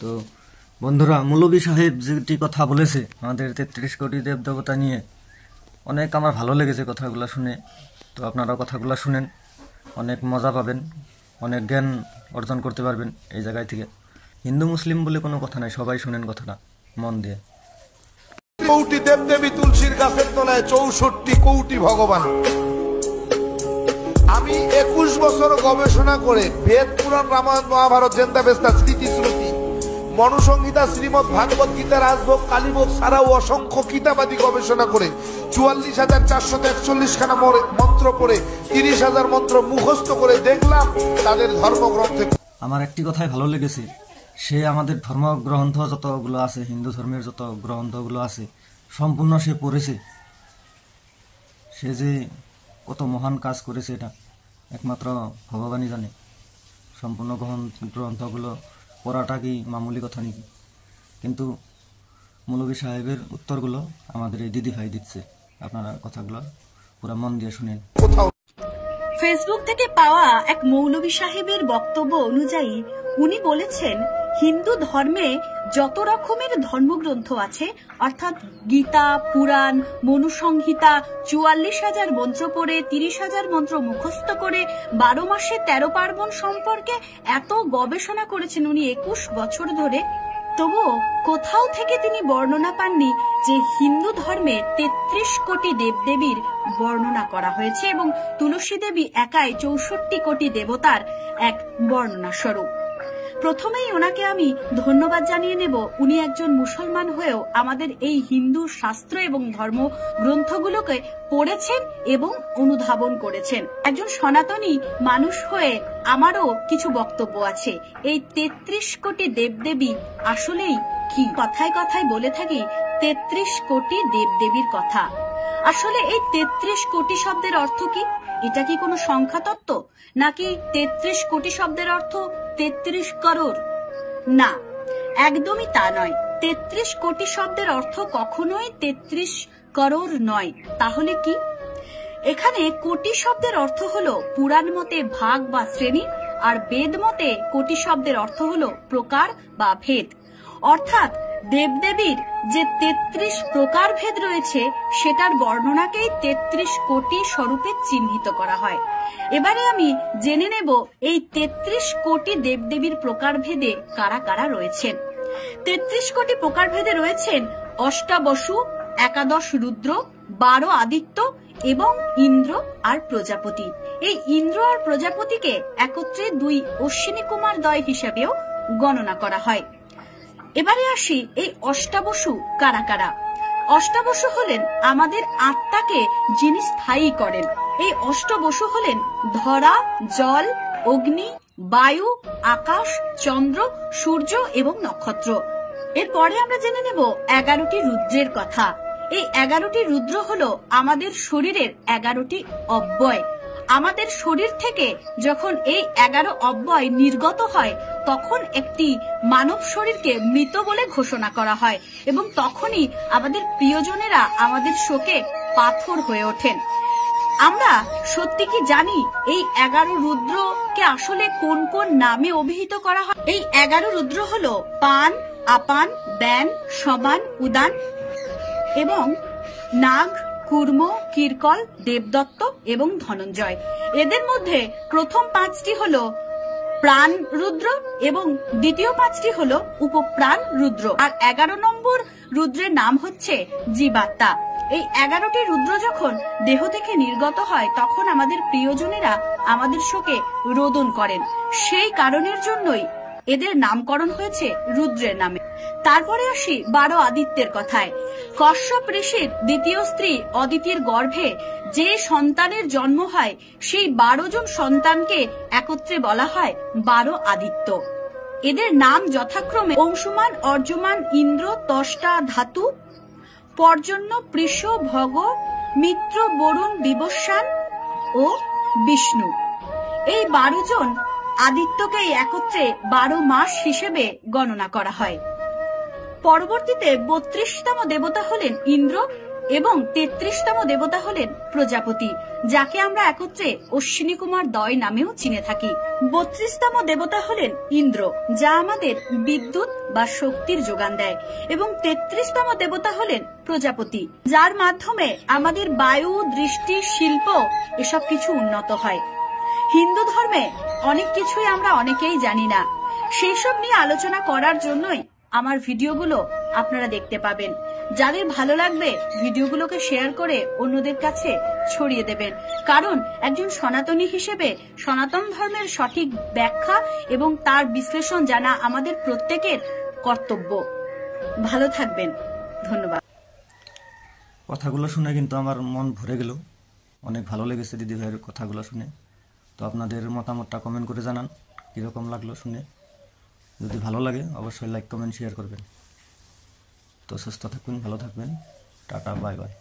তো বন্ধুরা, মৌলভী সাহেব যেটি কথা বলেছে আমাদের ৩৩ কোটি দেব দেবতা নিয়ে, অনেক আমার ভালো লেগেছে কথাগুলো শুনে। তো আপনারাও কথাগুলো শুনেন, অনেক মজা পাবেন, অনেক জ্ঞান অর্জন করতে পারবেন এই জায়গায় থেকে। হিন্দু মুসলিম বলে কোনো কথা নাই, সবাই শুনেন কথাটা মন দিয়ে। কৌটি দেবদেবী তুলসীর গাছের তলায় ৬৪ কোটি ভগবান। আমি ২১ বছর গবেষণা করে বেদ, পুরাণ, রামায়ণ, মহাভারত, জেন্দাবেস্তা, স্মৃতি শ্রুতি, মনুসংহিতা, শ্রীমদ ভাগবত গীতা, রাজভোগ, কালীভোগ ছাড়াও অসংখ্য কিতাবাদি গবেষণা করে ৪৪,৪৪১ খানা মন্ত্র পড়ে ৩০,০০০ মন্ত্র মুখস্থ করে দেখলাম তাদের ধর্মগ্রন্থে। আমার একটি কথাই ভালো লেগেছে, সে আমাদের ধর্মগ্রন্থ যতগুলো আছে, হিন্দু ধর্মের যত গ্রন্থগুলো আছে সম্পূর্ণ সে পড়েছে। সে যে কত মহান কাজ করেছে এটা একমাত্র ভগবানই জানে। সম্পূর্ণ গ্রন্থগুলো পড়াটা কি মামুলি কথা নাকি? কিন্তু মৌলভী সাহেবের উত্তরগুলো আমাদের এই দিদি ভাই দিচ্ছে। আপনারা কথাগুলো পুরো মন দিয়ে শুনেন। ফেসবুক থেকে পাওয়া এক মৌলভী সাহেবের বক্তব্য অনুযায়ী উনি বলেছেন, হিন্দু ধর্মে যত রকমের ধর্মগ্রন্থ আছে, অর্থাৎ গীতা, পুরাণ, মনুসংহিতা, ৪৪,০০০ মন্ত্র পড়ে ৩০,০০০ মন্ত্র মুখস্থ করে ১২ মাসে ১৩ পার্বণ সম্পর্কে এত গবেষণা করেছেন উনি ২১ বছর ধরে। তবুও কোথাও থেকে তিনি বর্ণনা পাননি যে হিন্দু ধর্মে ৩৩ কোটি দেবদেবীর বর্ণনা করা হয়েছে এবং তুলসী দেবী একাই ৬৪ কোটি দেবতার এক বর্ণনা স্বরূপ। প্রথমেই ওনাকে আমি ধন্যবাদ জানিয়ে নেব, উনি একজন মুসলমান হয়েও আমাদের এই হিন্দু শাস্ত্র এবং ধর্ম গ্রন্থগুলোকে পড়েছেন এবং অনুধাবন করেছেন। একজন সনাতনী মানুষ হয়ে আমারও কিছু বক্তব্য আছে। এই ৩৩ কোটি দেবদেবী আসলেই কি? কথায় কথায় বলে থাকি ৩৩ কোটি দেবদেবীর কথা। আসলে এই ৩৩ কোটি শব্দের অর্থ কি? এটা কি কোনো সংখ্যা তত্ত্ব, নাকি ৩৩ কোটি শব্দের অর্থ ৩৩ করোড়? না, একদমই তা নয়। ৩৩ কোটি শব্দের অর্থ কখনোই ৩৩ করোড় নয়। তাহলে কি? এখানে কোটি শব্দের অর্থ হলো পুরাণ মতে ভাগ বা শ্রেণী, আর বেদ মতে কোটি শব্দের অর্থ হলো প্রকার বা ভেদ। অর্থাৎ দেবদেবীর যে ৩৩ প্রকার ভেদ রয়েছে সেটার বর্ণনাকেই ৩৩ কোটি স্বরূপে চিহ্নিত করা হয়। এবারে আমি জেনে নেব এই ৩৩ কোটি দেবদেবীর প্রকার ভেদে কারা কারা রয়েছেন। ৩৩ কোটি প্রকার ভেদে রয়েছেন অষ্টাবসু, ১১ রুদ্র, ১২ আদিত্য এবং ইন্দ্র আর প্রজাপতি। এই ইন্দ্র আর প্রজাপতিকে একত্রে ২ অশ্বিনী কুমার দ্বয় হিসেবেও গণনা করা হয়। এবারে আসি এই অষ্টাবসু কারা কারা। অষ্টাবসু হলেন আমাদের আত্মাকে যিনি স্থায়ী করেন। এই অষ্টবসু হলেন ধরা, জল, অগ্নি, বায়ু, আকাশ, চন্দ্র, সূর্য এবং নক্ষত্র। এরপরে আমরা জেনে নেব ১১টি রুদ্রের কথা। এই ১১টি রুদ্র হলো আমাদের শরীরের ১১টি অব্যয়। আমাদের শরীর থেকে যখন এই ১১ অব্যয় নির্গত হয় তখন একটি মানব শরীরকে মৃত বলে ঘোষণা করা হয় এবং তখনই আমাদের প্রিয়জনেরা আমাদের শোকে পাথর হয়ে ওঠেন। আমরা সত্যি কি জানি এই ১১ রুদ্রকে আসলে কোন কোন নামে অভিহিত করা হয়? এই ১১ রুদ্র হলো পান, আপান, ব্যান, সবান, উদান এবং নাগ, কুর্ম, কিরকল, দেবদত্ত এবং ধনঞ্জয়। এদের মধ্যে প্রথম ৫টি হলো প্রাণ রুদ্র এবং দ্বিতীয় ৫টি হলো উপপ্রাণ রুদ্র, আর ১১ নম্বর রুদ্রের নাম হচ্ছে জীবাত্মা। এই ১১টি রুদ্র যখন দেহ থেকে নির্গত হয় তখন আমাদের প্রিয়জনেরা আমাদের শোকে রোদন করেন। সেই কারণের জন্যই এদের নামকরণ হয়েছে রুদ্রের নামে। তারপরে আসি ১২ আদিত্যের কথায়। কশ্যপ ঋষির দ্বিতীয় স্ত্রী অদিতির গর্ভে যে সন্তানের জন্ম হয় সেই ১২ জন সন্তানকে একত্রে বলা হয় ১২ আদিত্য। এদের নাম যথাক্রমে অংশুমান, অর্জমান, ইন্দ্র, ত্বষ্টা, ধাতু, পর্জন্য, পৃষ, ভগ, মিত্র, বরুণ, বিবস্বান ও বিষ্ণু। এই ১২ জন আদিত্যকে একত্রে ১২ মাস হিসেবে গণনা করা হয়। পরবর্তীতে ৩২তম দেবতা হলেন ইন্দ্র, এবং 33তম দেবতা হলেন প্রজাপতি, যাকে আমরা একত্রে অশ্বিনী কুমার দয় নামেও চিনে থাকি। 32তম দেবতা হলেন ইন্দ্র, যা আমাদের বিদ্যুৎ বা শক্তির যোগান দেয়, এবং 33তম দেবতা হলেন প্রজাপতি, যার মাধ্যমে আমাদের বায়ু, দৃষ্টি, শিল্প এসব কিছু উন্নত হয়। হিন্দু ধর্মে অনেক কিছুই আমরা অনেকেই জানি না, সেই সব নিয়ে আলোচনা করার জন্যই আমার ভিডিওগুলো আপনারা দেখতে পাবেন। যাদের ভালো লাগবে ভিডিওগুলোকে শেয়ার করে অন্যদের কাছে ছড়িয়ে দেবেন, কারণ একজন সনাতনী হিসেবে সনাতন ধর্মের সঠিক ব্যাখ্যা এবং তার বিশ্লেষণ জানা আমাদের প্রত্যেকের কর্তব্য। ভালো থাকবেন, ধন্যবাদ। কথাগুলো শুনে কিন্তু আমার মন ভরে গেল, অনেক ভালো লেগেছে দিদি ভাইয়ের কথাগুলো শুনে। তো আপনাদের মতামতটা কমেন্ট করে জানান কীরকম লাগলো শুনে। যদি ভালো লাগে অবশ্যই লাইক, কমেন্ট, শেয়ার করবেন। তো সুস্থ থাকবেন, ভালো থাকবেন, টাটা, বাই বাই।